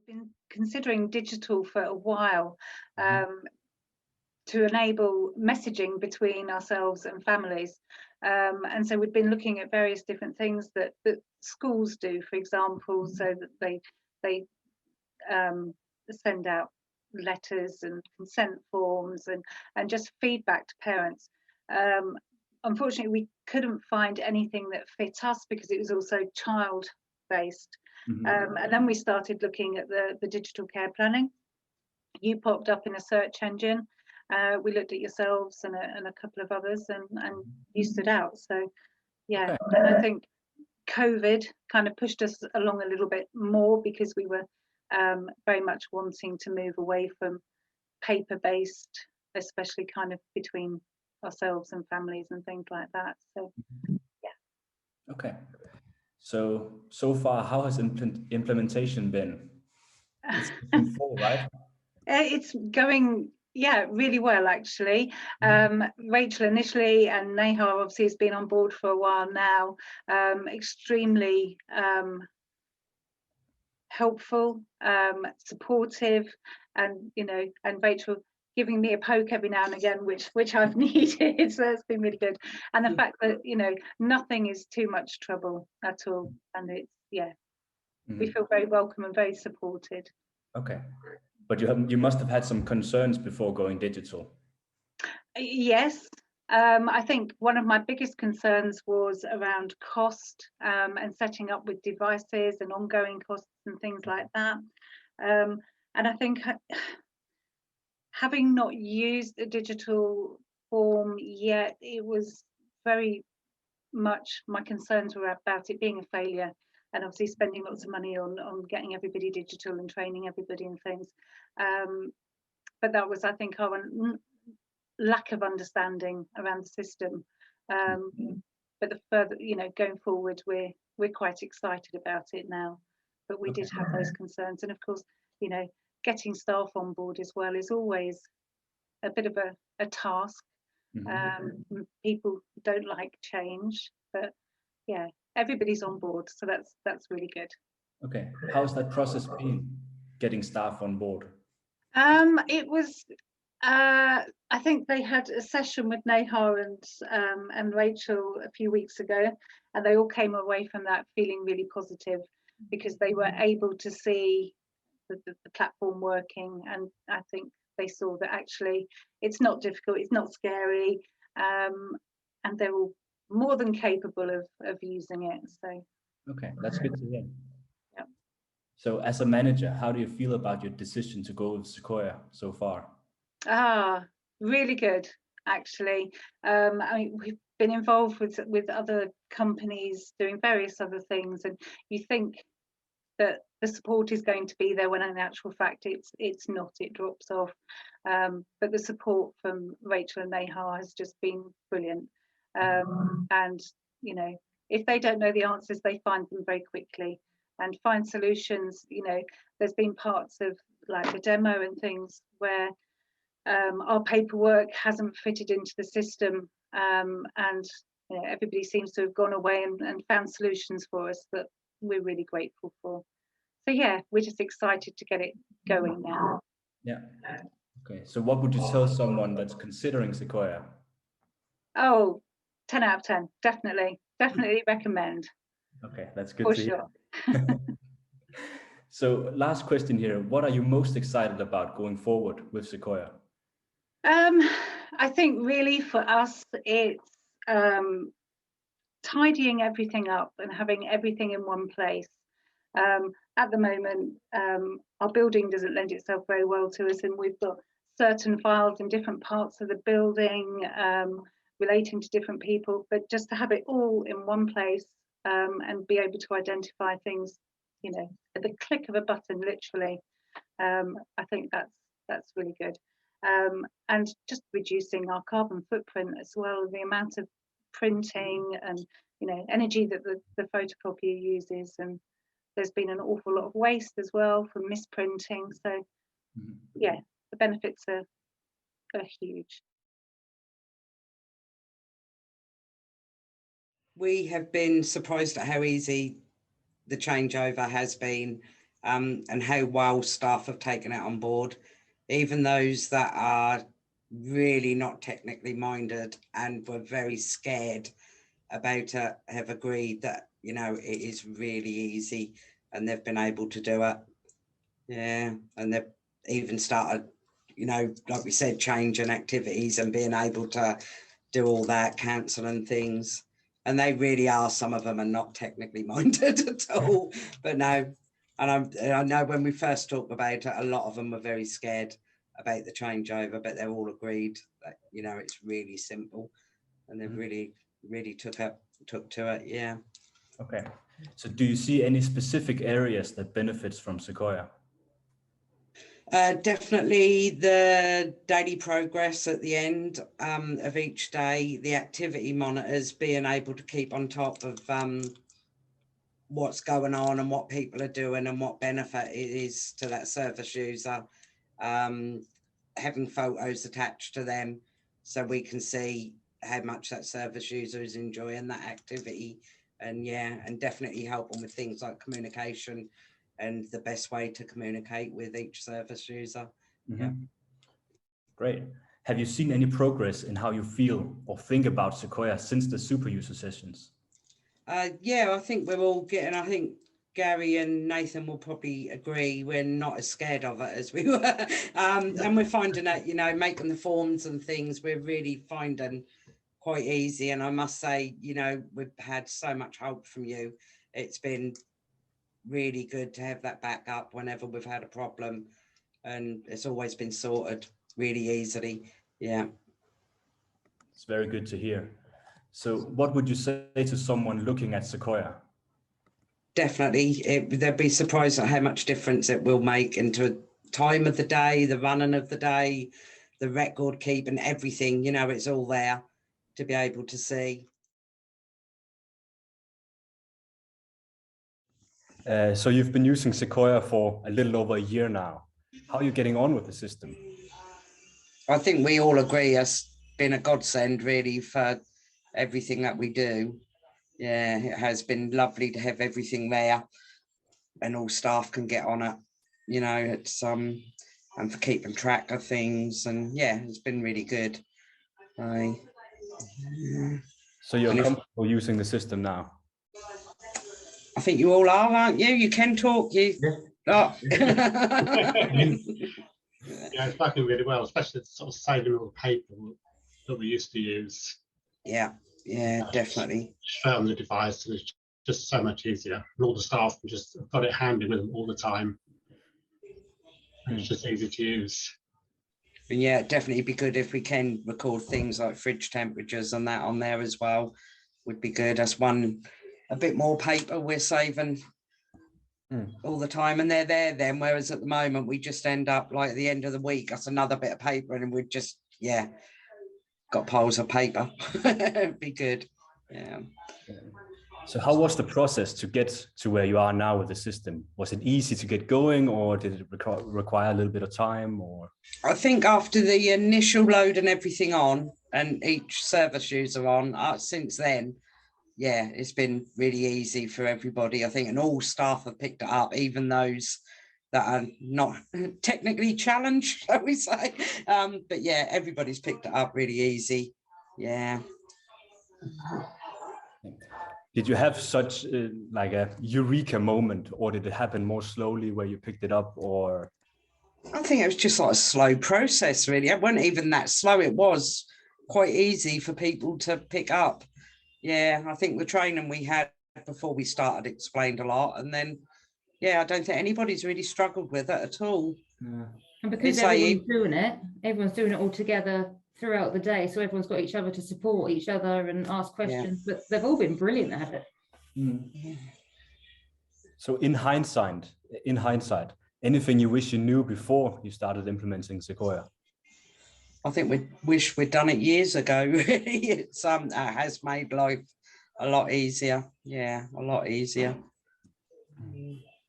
been considering digital for a while, Mhm. to enable messaging between ourselves and families. And so we've been looking at various different things that schools do, for example, so that they send out letters and consent forms and just feedback to parents. Unfortunately, we couldn't find anything that fit us because it was also child based. Mhm. And then we started looking at the digital care planning. You popped up in a search engine. We looked at yourselves and a couple of others, and you stood out. So yeah, Okay. and I think COVID kind of pushed us along a little bit more because we were very much wanting to move away from paper-based, especially kind of between ourselves and families and things like that. So yeah. Okay. So far, how has implementation been? It's been full, right? It's going, yeah, really well actually. Mhm. Rachel initially, and Nehar obviously has been on board for a while now. Extremely helpful, supportive, and and Rachel giving me a poke every now and again, which I've needed. So it's been really good. And the fact that nothing is too much trouble at all, and it's we Mhm. feel very welcome and very supported. Okay. But you must have had some concerns before going digital. Yes. I think one of my biggest concerns was around cost, and setting up with devices and ongoing costs and things like that. And I think having not used a digital form yet, it was very much my concerns were about it being a failure, and obviously spending lots of money on getting everybody digital and training everybody and things. But that was, I think, our lack of understanding around the system. But the further, going forward, we're quite excited about it now. But we Okay. did have those concerns, and of course, getting staff on board as well is always a bit of a task. Mhm. People don't like change, but yeah, everybody's on board, so that's really good. Okay. How's that process been, getting staff on board? It was. I think they had a session with Nehar and Rachel a few weeks ago, and they all came away from that feeling really positive because they were able to see the platform working, and I think they saw that actually it's not difficult, it's not scary, and they're all more than capable of using it. So Okay, that's good to hear. yeah. So as a manager, how do you feel about your decision to go with Sekoia so far? Really good, actually. I mean, we've been involved with other companies doing various other things, and you think that the support is going to be there when in actual fact it's not, it drops off. But the support from Rachel and Nehar has just been brilliant. And if they don't know the answers, they find them very quickly and find solutions. There's been parts of like the demo and things where our paperwork hasn't fitted into the system, and everybody seems to have gone away and found solutions for us that we're really grateful for. So yeah, we're just excited to get it going now. Yeah. Okay. So what would you tell someone that's considering Sekoia? Oh, 10 out of 10, definitely recommend, Okay, that's good for to sure. hear. So last question here. What are you most excited about going forward with Sekoia? I think really for us, it's tidying everything up and having everything in one place. At the moment, our building doesn't lend itself very well to us, and we've got certain files in different parts of the building relating to different people, but just to have it all in one place, and be able to identify things, at the click of a button, literally. I think that's really good. And just reducing our carbon footprint as well, the amount of printing and energy that the photocopier uses, and there's been an awful lot of waste as well from misprinting. So yeah, the benefits are huge. We have been surprised at how easy the changeover has been. and how well staff have taken it on board. Even those that are really not technically minded and were very scared about it have agreed that, you know, it is really easy and they've been able to do it. Yeah, and they've even started, you know, like we said, changing activities and being able to do all that, cancelling things. And they really are, some of them are not technically minded at all, but no. And I know when we first talked about it, a lot of them were very scared about the changeover, but they're all agreed that, you know, it's really simple and they've really took to it. Yeah. Okay. So do you see any specific areas that benefits from Sekoia? Definitely the daily progress at the end of each day, the activity monitors, being able to keep on top of what's going on and what people are doing and what benefit it is to that service user. Having photos attached to them so we can see how much that service user is enjoying that activity, and yeah, and definitely helping with things like communication and the best way to communicate with each service user. Mm-hmm. Yeah. Great. Have you seen any progress in how you feel or think about Sekoia since the super user sessions? Yeah, I think we're all getting, I think Gary and Nathan will probably agree, we're not as scared of it as we were. And we're finding that, you know, making the forms and things, we're really finding quite easy. And I must say, you know, we've had so much help from you. It's been really good to have that backup whenever we've had a problem. And it's always been sorted really easily. Yeah. It's very good to hear. So what would you say to someone looking at Sekoia? Definitely, they'd be surprised at how much difference it will make into time of the day, the running of the day, the record keeping, everything, you know, it's all there to be able to see. So you've been using Sekoia for a little over a year now. How are you getting on with the system? I think we all agree it's been a godsend really for everything that we do. Yeah, it has been lovely to have everything there and all staff can get on it. You know, it's and for keeping track of things, and yeah, it's been really good. So you're comfortable using the system now? I think you all are, aren't you? You can talk, you. Yeah. Oh. Yeah, it's working really well, especially sort of saving all the paper that we used to use. Yeah, definitely. Just on the device, and it's just so much easier. And all the staff just got it handy with them all the time. It's just easy to use. And yeah, definitely be good if we can record things like fridge temperatures and that on there as well. Would be good. That's a bit more paper we're saving all the time, and they're there then. Whereas at the moment we just end up like at the end of the week, that's another bit of paper, and we've just got piles of paper. It'd be good. Yeah. So how was the process to get to where you are now with the system? Was it easy to get going, or did it require a little bit of time? Or I think after the initial load and everything on, and each service user on, since then, yeah, it's been really easy for everybody, I think, and all staff have picked it up, even those that are not technically challenged, shall we say. But yeah, everybody's picked it up really easy. Yeah. did you have such like a eureka moment, or did it happen more slowly where you picked it up? Or I think it was just like a slow process, really. It wasn't even that slow. It was quite easy for people to pick up. Yeah, I think the training we had before we started explained a lot. And then, yeah, I don't think anybody's really struggled with it at all. yeah. And because everyone's doing it all together throughout the day. So everyone's got each other to support each other and ask questions, but they've all been brilliant at it. Yeah. So in hindsight, anything you wish you knew before you started implementing Sekoia? I think we wish we'd done it years ago. Really, it's has made life a lot easier. Yeah, a lot easier.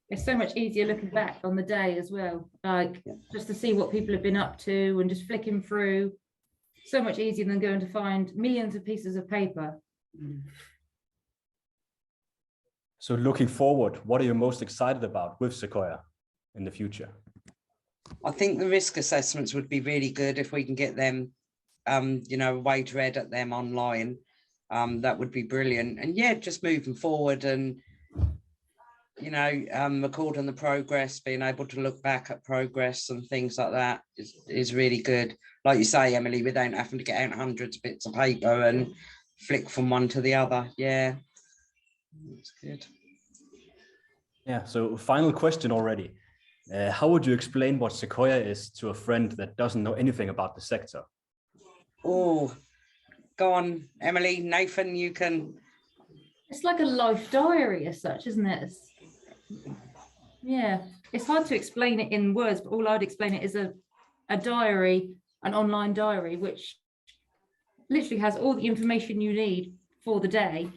It's so much easier looking back on the day as well, like just to see what people have been up to and just flicking through. So much easier than going to find millions of pieces of paper. So looking forward, what are you most excited about with Sekoia in the future? I think the risk assessments would be really good if we can get them, you know, a way to edit them online. That would be brilliant. And yeah, just moving forward and, you know, recording the progress, being able to look back at progress and things like that is really good. Like you say, Emily, without having to get out hundreds of bits of paper and flick from one to the other. Yeah, that's good. Yeah, so final question already. How would you explain what Sekoia is to a friend that doesn't know anything about the sector? Oh, go on, Emily. Nathan, you can. It's like a life diary as such, isn't it? Yeah, it's hard to explain it in words, but all I'd explain it is a diary, an online diary, which literally has all the information you need for the day